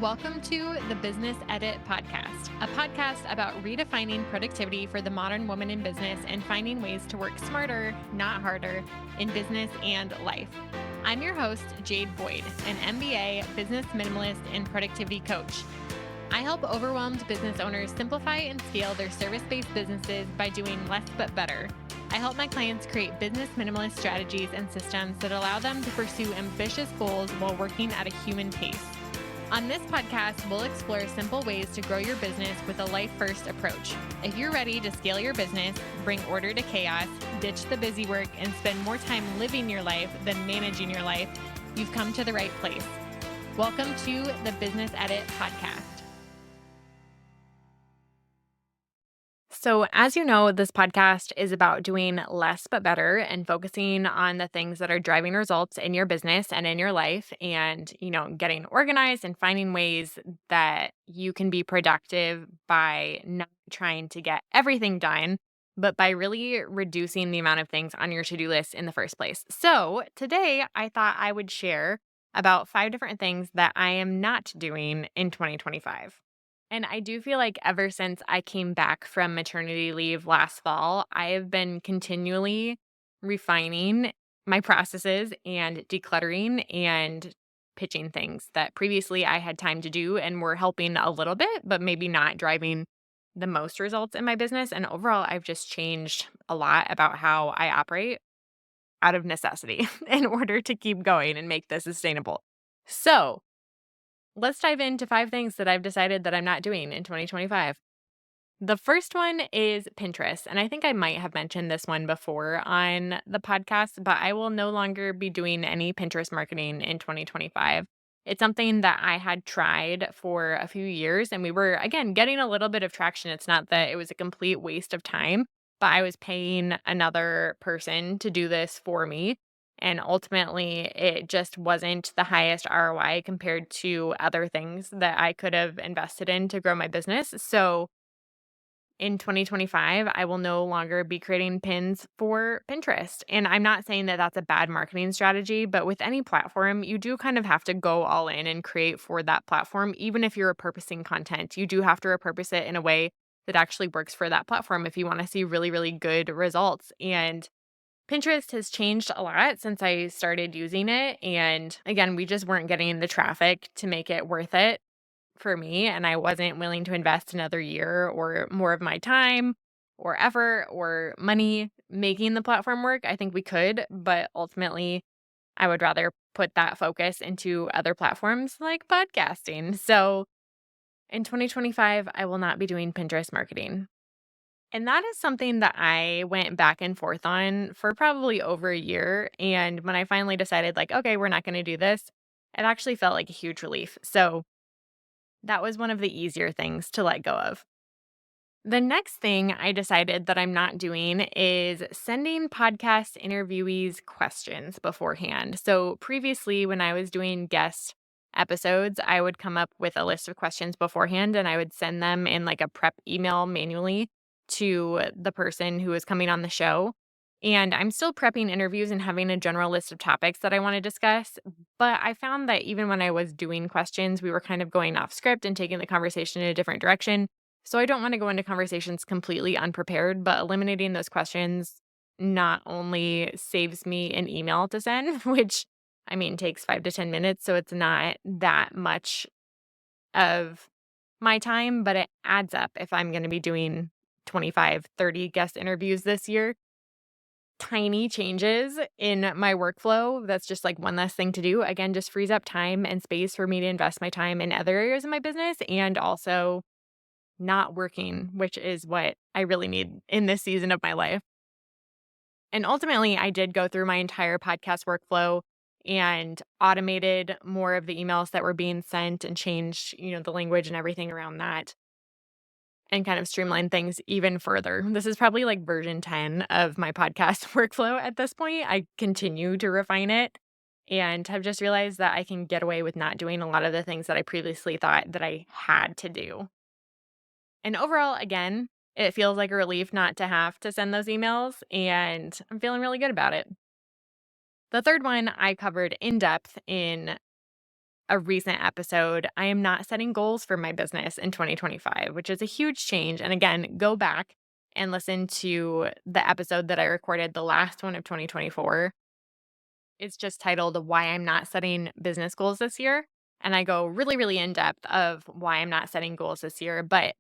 Welcome to the Business Edit Podcast, a podcast about redefining productivity for the modern woman in business and finding ways to work smarter, not harder, in business and life. I'm your host, Jade Boyd, an MBA, business minimalist, and productivity coach. I help overwhelmed business owners simplify and scale their service-based businesses by doing less but better. I help my clients create business minimalist strategies and systems that allow them to pursue ambitious goals while working at a human pace. On this podcast, we'll explore simple ways to grow your business with a life-first approach. If you're ready to scale your business, bring order to chaos, ditch the busy work, and spend more time living your life than managing your life, you've come to the right place. Welcome to the Business Edit Podcast. So, as you know, this podcast is about doing less but better and focusing on the things that are driving results in your business and in your life and, getting organized and finding ways that you can be productive by not trying to get everything done, but by really reducing the amount of things on your to-do list in the first place. So, today I thought I would share about 5 different things that I am not doing in 2025. And I do feel like ever since I came back from maternity leave last fall, I have been continually refining my processes and decluttering and pitching things that previously I had time to do and were helping a little bit, but maybe not driving the most results in my business. And overall, I've just changed a lot about how I operate out of necessity in order to keep going and make this sustainable. So, let's dive into 5 things that I've decided that I'm not doing in 2025. The first one is Pinterest, and I think I might have mentioned this one before on the podcast, but I will no longer be doing any Pinterest marketing in 2025. It's something that I had tried for a few years, and we were, again, getting a little bit of traction. It's not that it was a complete waste of time, but I was paying another person to do this for me. And ultimately, it just wasn't the highest ROI compared to other things that I could have invested in to grow my business. So in 2025, I will no longer be creating pins for Pinterest. And I'm not saying that that's a bad marketing strategy, but with any platform, you do kind of have to go all in and create for that platform. Even if you're repurposing content, you do have to repurpose it in a way that actually works for that platform if you want to see really, really good results. And Pinterest has changed a lot since I started using it. And again, we just weren't getting the traffic to make it worth it for me. And I wasn't willing to invest another year or more of my time or effort or money making the platform work. I think we could, but ultimately, I would rather put that focus into other platforms like podcasting. So in 2025, I will not be doing Pinterest marketing. And that is something that I went back and forth on for probably over a year. And when I finally decided, like, okay, we're not going to do this, it actually felt like a huge relief. So that was one of the easier things to let go of. The next thing I decided that I'm not doing is sending podcast interviewees questions beforehand. So previously, when I was doing guest episodes, I would come up with a list of questions beforehand and I would send them in like a prep email manually to the person who is coming on the show. And I'm still prepping interviews and having a general list of topics that I want to discuss. But I found that even when I was doing questions, we were kind of going off script and taking the conversation in a different direction. So I don't want to go into conversations completely unprepared, but eliminating those questions not only saves me an email to send, which takes 5 to 10 minutes. So it's not that much of my time, but it adds up if I'm going to be doing 25, 30 guest interviews this year. Tiny changes in my workflow. That's just like one less thing to do. Again, just frees up time and space for me to invest my time in other areas of my business and also not working, which is what I really need in this season of my life. And ultimately, I did go through my entire podcast workflow and automated more of the emails that were being sent and changed, the language and everything around that and kind of streamline things even further. This is probably like version 10 of my podcast workflow at this point. I continue to refine it and have just realized that I can get away with not doing a lot of the things that I previously thought that I had to do. And overall, again, it feels like a relief not to have to send those emails, and I'm feeling really good about it. The third one I covered in depth in a recent episode, I am not setting goals for my business in 2025, which is a huge change. And again, go back and listen to the episode that I recorded, the last one of 2024. It's just titled Why I'm Not Setting Business Goals This Year. And I go really, really in depth of why I'm not setting goals this year. But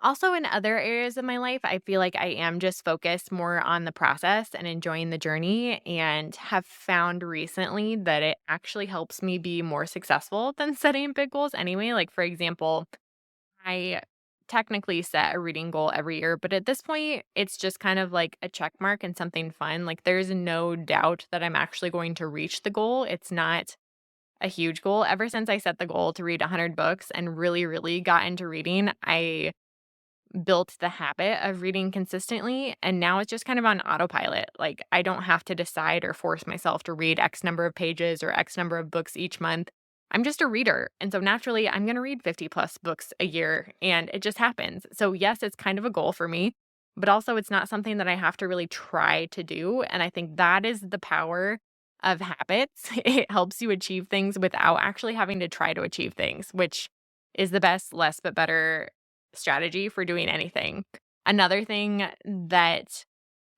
also in other areas of my life, I feel like I am just focused more on the process and enjoying the journey, and have found recently that it actually helps me be more successful than setting big goals anyway. Like, for example, I technically set a reading goal every year, but at this point, it's just kind of like a check mark and something fun. Like, there's no doubt that I'm actually going to reach the goal. It's not a huge goal. Ever since I set the goal to read 100 books and really, really got into reading, I built the habit of reading consistently, and now it's just kind of on autopilot. Like, I don't have to decide or force myself to read X number of pages or X number of books each month. I'm just a reader. And so naturally, I'm going to read 50 plus books a year, and it just happens. So, yes, it's kind of a goal for me, but also it's not something that I have to really try to do. And I think that is the power of habits. It helps you achieve things without actually having to try to achieve things, which is the best, less but better strategy for doing anything. Another thing that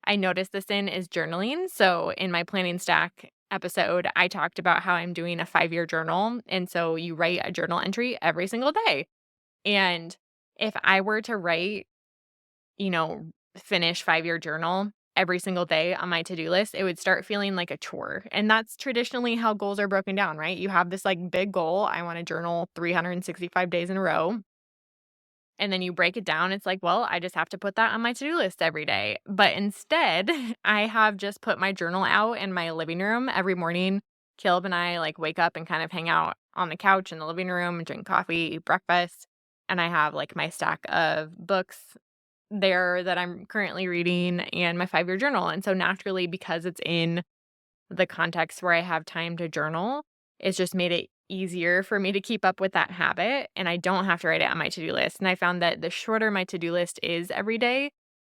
I noticed this in is journaling. So in my planning stack episode, I talked about how I'm doing a 5-year journal. And so you write a journal entry every single day. And if I were to write, you know, finish 5-year journal every single day on my to-do list, it would start feeling like a chore. And that's traditionally how goals are broken down, right? You have this like big goal. I want to journal 365 days in a row. And then you break it down, it's like, well, I just have to put that on my to-do list every day. But instead, I have just put my journal out in my living room every morning. Caleb and I like wake up and kind of hang out on the couch in the living room and drink coffee, eat breakfast. And I have like my stack of books there that I'm currently reading and my 5-year journal. And so naturally, because it's in the context where I have time to journal, it's just made it easier for me to keep up with that habit, and I don't have to write it on my to-do list. And I found that the shorter my to-do list is every day,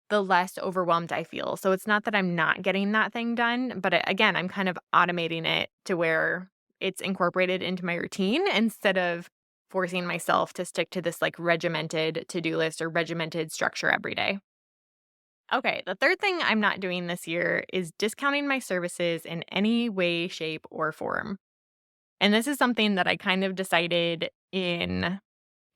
the less overwhelmed I feel. So it's not that I'm not getting that thing done, but again, I'm kind of automating it to where it's incorporated into my routine instead of forcing myself to stick to this like regimented to-do list or regimented structure every day. Okay, the third thing I'm not doing this year is discounting my services in any way, shape, or form. And this is something that I kind of decided in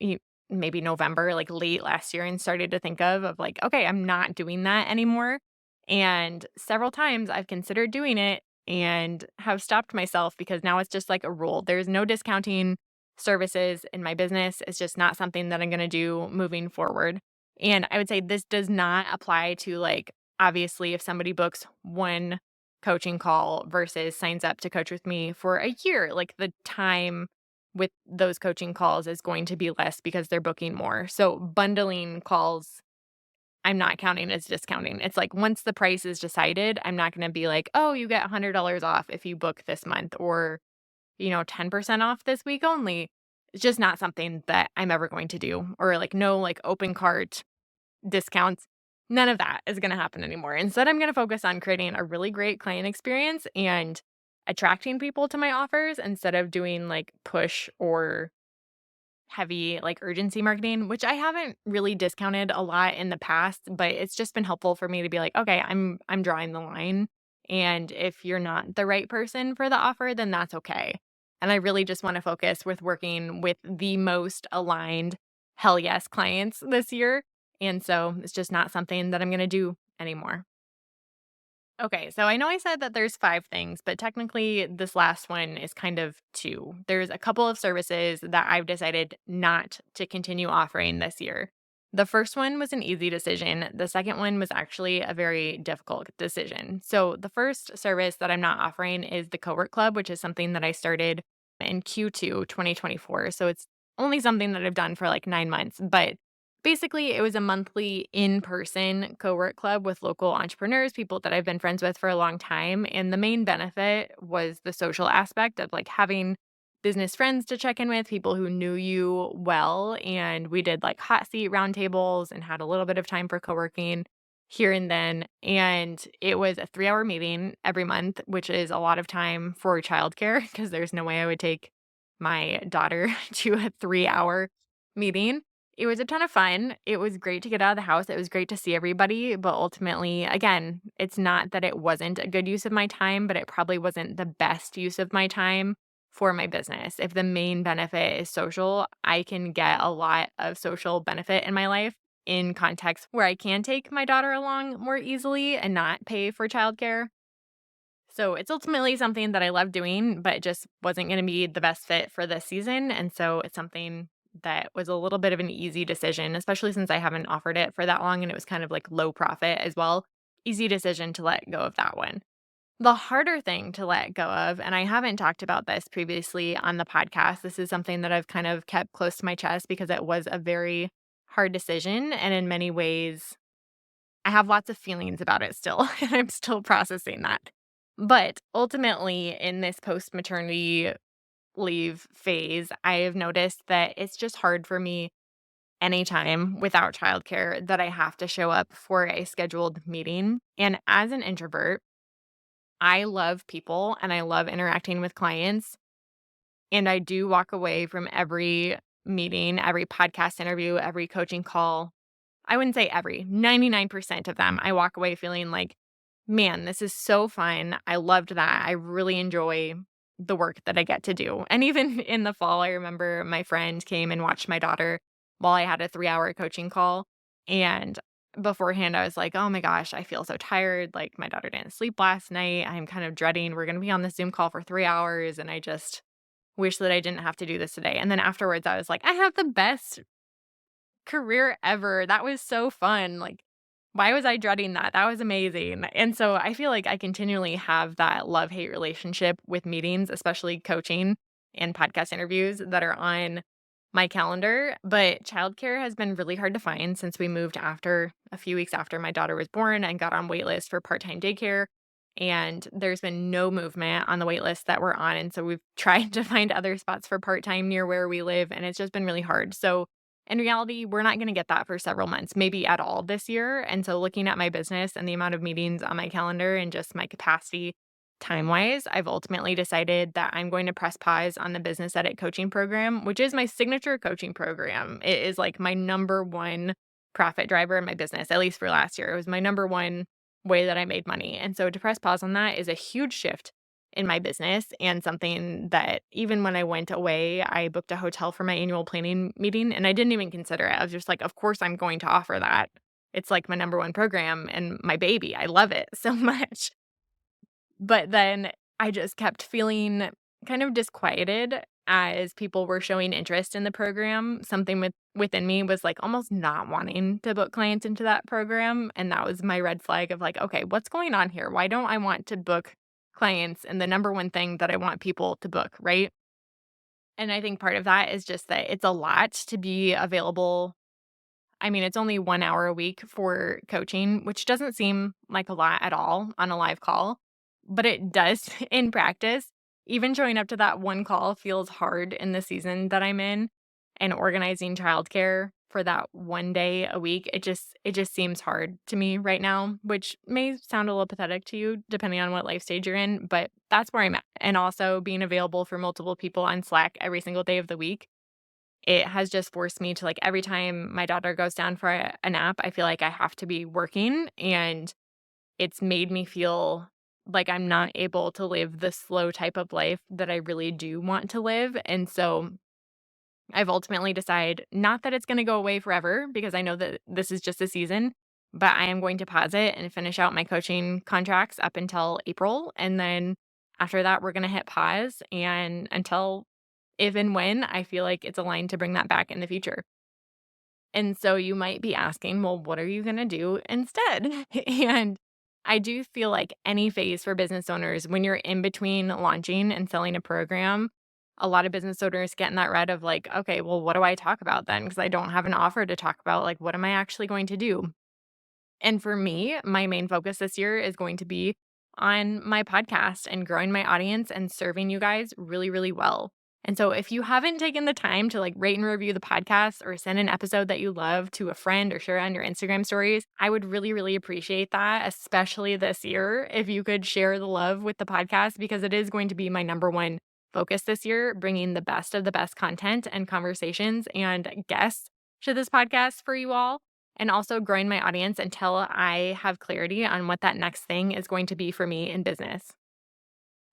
y- maybe November, like late last year, and started to think of like, okay, I'm not doing that anymore. And several times I've considered doing it and have stopped myself because now it's just like a rule. There's no discounting services in my business. It's just not something that I'm going to do moving forward. And I would say this does not apply to like, obviously, if somebody books one coaching call versus signs up to coach with me for a year, like the time with those coaching calls is going to be less because they're booking more. So bundling calls, I'm not counting as discounting. It's like once the price is decided, I'm not going to be like, "Oh, you get $100 off if you book this month," or, 10% off this week only. It's just not something that I'm ever going to do, or like no like open cart discounts. None of that is going to happen anymore. Instead, I'm going to focus on creating a really great client experience and attracting people to my offers instead of doing like push or heavy like urgency marketing, which I haven't really discounted a lot in the past, but it's just been helpful for me to be like, okay, I'm drawing the line. And if you're not the right person for the offer, then that's okay. And I really just want to focus with working with the most aligned hell yes clients this year. And so it's just not something that I'm going to do anymore. Okay, so I know I said that there's 5 things, but technically this last one is kind of 2. There's a couple of services that I've decided not to continue offering this year. The first one was an easy decision. The second one was actually a very difficult decision. So the first service that I'm not offering is the Cowork Club, which is something that I started in Q2 2024. So it's only something that I've done for like 9 months, but basically, it was a monthly in-person co-work club with local entrepreneurs, people that I've been friends with for a long time, and the main benefit was the social aspect of, like, having business friends to check in with, people who knew you well, and we did, like, hot seat roundtables and had a little bit of time for co-working here and then, and it was a 3-hour meeting every month, which is a lot of time for childcare because there's no way I would take my daughter to a 3-hour meeting. It was a ton of fun. It was great to get out of the house. It was great to see everybody, but ultimately, again, it's not that it wasn't a good use of my time, but it probably wasn't the best use of my time for my business. If the main benefit is social, I can get a lot of social benefit in my life in context where I can take my daughter along more easily and not pay for childcare. So it's ultimately something that I love doing, but it just wasn't going to be the best fit for this season. And so it's something that was a little bit of an easy decision, especially since I haven't offered it for that long and it was kind of like low profit as well. Easy decision to let go of that one. The harder thing to let go of, and I haven't talked about this previously on the podcast, this is something that I've kind of kept close to my chest because it was a very hard decision. And in many ways, I have lots of feelings about it still, and I'm still processing that. But ultimately, in this post maternity leave phase, I have noticed that it's just hard for me anytime without childcare that I have to show up for a scheduled meeting. And as an introvert, I love people and I love interacting with clients. And I do walk away from every meeting, every podcast interview, every coaching call. I wouldn't say every, 99% of them. I walk away feeling like, man, this is so fun. I loved that. I really enjoy the work that I get to do. And even in the fall, I remember my friend came and watched my daughter while I had a 3-hour coaching call. And beforehand, I was like, oh my gosh, I feel so tired. Like my daughter didn't sleep last night. I'm kind of dreading we're going to be on the Zoom call for 3 hours. And I just wish that I didn't have to do this today. And then afterwards, I was like, I have the best career ever. That was so fun. Like, why was I dreading that? That was amazing. And so I feel like I continually have that love hate relationship with meetings, especially coaching and podcast interviews that are on my calendar. But childcare has been really hard to find since we moved after a few weeks after my daughter was born and got on waitlist for part time daycare. And there's been no movement on the wait list that we're on. And so we've tried to find other spots for part time near where we live, and it's just been really hard. So in reality, we're not going to get that for several months, maybe at all this year. And so looking at my business and the amount of meetings on my calendar and just my capacity time wise, I've ultimately decided that I'm going to press pause on the business edit coaching program, which is my signature coaching program. It is like my number one profit driver in my business, at least for last year. It was my number one way that I made money. And so to press pause on that is a huge shift in my business and something that even when I went away, I booked a hotel for my annual planning meeting and I didn't even consider it. I was just like, of course I'm going to offer that. It's like my number one program and my baby. I love it so much. But then I just kept feeling kind of disquieted as people were showing interest in the program. Something within me was like almost not wanting to book clients into that program. And that was my red flag of like, okay, what's going on here? Why don't I want to book clients and the number one thing that I want people to book, right? And I think part of that is just that it's a lot to be available. I mean, it's only 1 hour a week for coaching, which doesn't seem like a lot at all on a live call, but it does in practice. Even showing up to that one call feels hard in the season that I'm in, and organizing childcare for that one day a week, it just seems hard to me right now, which may sound a little pathetic to you depending on what life stage you're in, but that's where I'm at. And also being available for multiple people on Slack every single day of the week, it has just forced me to like every time my daughter goes down for a nap, I feel like I have to be working, and it's made me feel like I'm not able to live the slow type of life that I really do want to live. And so I've ultimately decided not that it's going to go away forever because I know that this is just a season, but I am going to pause it and finish out my coaching contracts up until April. And then after that, we're going to hit pause and until if and when I feel like it's aligned to bring that back in the future. And so you might be asking, well, what are you going to do instead? And I do feel like any phase for business owners, when you're in between launching and selling a program, a lot of business owners get in that rut of like, okay, well, what do I talk about then? Because I don't have an offer to talk about. Like, what am I actually going to do? And for me, my main focus this year is going to be on my podcast and growing my audience and serving you guys really, really well. And so if you haven't taken the time to like rate and review the podcast or send an episode that you love to a friend or share on your Instagram stories, I would really, really appreciate that, especially this year, if you could share the love with the podcast because it is going to be my number one focus this year, bringing the best of the best content and conversations and guests to this podcast for you all, and also growing my audience until I have clarity on what that next thing is going to be for me in business.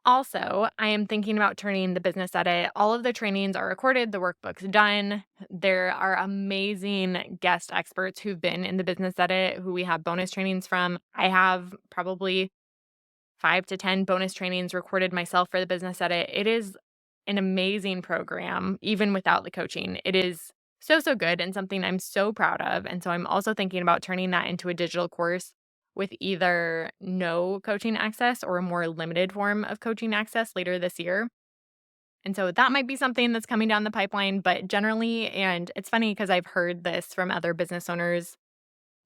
Also, I am thinking about turning the business edit. All of the trainings are recorded, the workbook's done. There are amazing guest experts who've been in the business edit who we have bonus trainings from. I have probably 5 to 10 bonus trainings recorded myself for the business edit. It is an amazing program, even without the coaching. It is so, so good and something I'm so proud of. And so I'm also thinking about turning that into a digital course with either no coaching access or a more limited form of coaching access later this year. And so that might be something that's coming down the pipeline, but generally, and it's funny because I've heard this from other business owners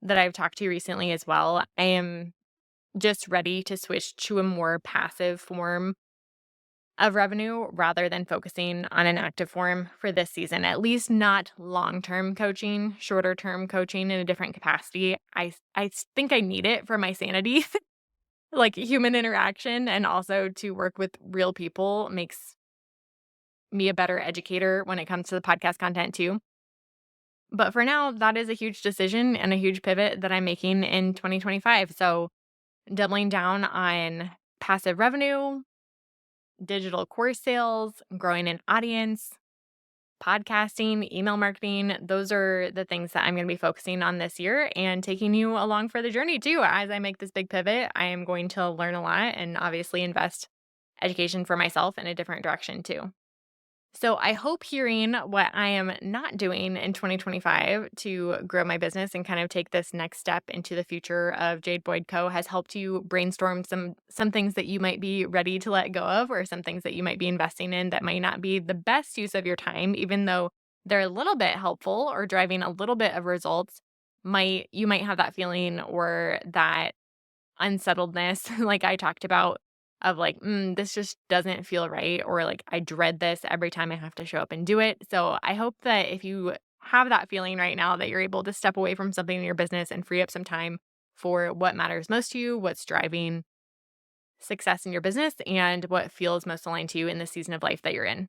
that I've talked to recently as well. I am just ready to switch to a more passive form of revenue rather than focusing on an active form for this season, at least not long-term coaching, shorter-term coaching in a different capacity. I think I need it for my sanity, like human interaction, and also to work with real people makes me a better educator when it comes to the podcast content too. But for now, that is a huge decision and a huge pivot that I'm making in 2025. So doubling down on passive revenue, digital course sales, growing an audience, podcasting, email marketing. Those are the things that I'm going to be focusing on this year and taking you along for the journey too. As I make this big pivot, I am going to learn a lot and obviously invest education for myself in a different direction too. So I hope hearing what I am not doing in 2025 to grow my business and kind of take this next step into the future of Jade Boyd Co. has helped you brainstorm some things that you might be ready to let go of, or some things that you might be investing in that might not be the best use of your time, even though they're a little bit helpful or driving a little bit of results. You might have that feeling or that unsettledness, like I talked about, of like, this just doesn't feel right, or like, I dread this every time I have to show up and do it. So I hope that if you have that feeling right now, that you're able to step away from something in your business and free up some time for what matters most to you, what's driving success in your business, and what feels most aligned to you in the season of life that you're in.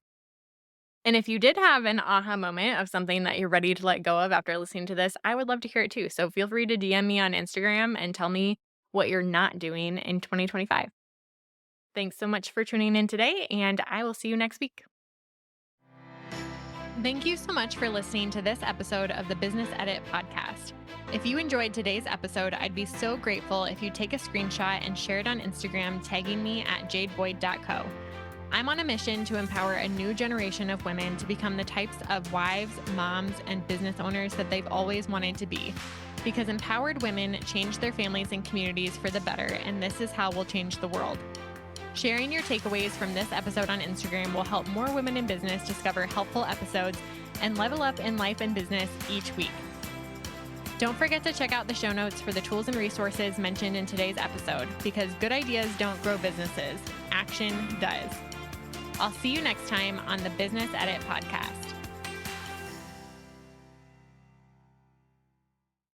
And if you did have an aha moment of something that you're ready to let go of after listening to this, I would love to hear it too. So feel free to DM me on Instagram and tell me what you're not doing in 2025. Thanks so much for tuning in today, and I will see you next week. Thank you so much for listening to this episode of the Business Edit podcast. If you enjoyed today's episode, I'd be so grateful if you take a screenshot and share it on Instagram, tagging me at jadeboyd.co. I'm on a mission to empower a new generation of women to become the types of wives, moms, and business owners that they've always wanted to be. Because empowered women change their families and communities for the better, and this is how we'll change the world. Sharing your takeaways from this episode on Instagram will help more women in business discover helpful episodes and level up in life and business each week. Don't forget to check out the show notes for the tools and resources mentioned in today's episode, because good ideas don't grow businesses. Action does. I'll see you next time on the Business Edit podcast.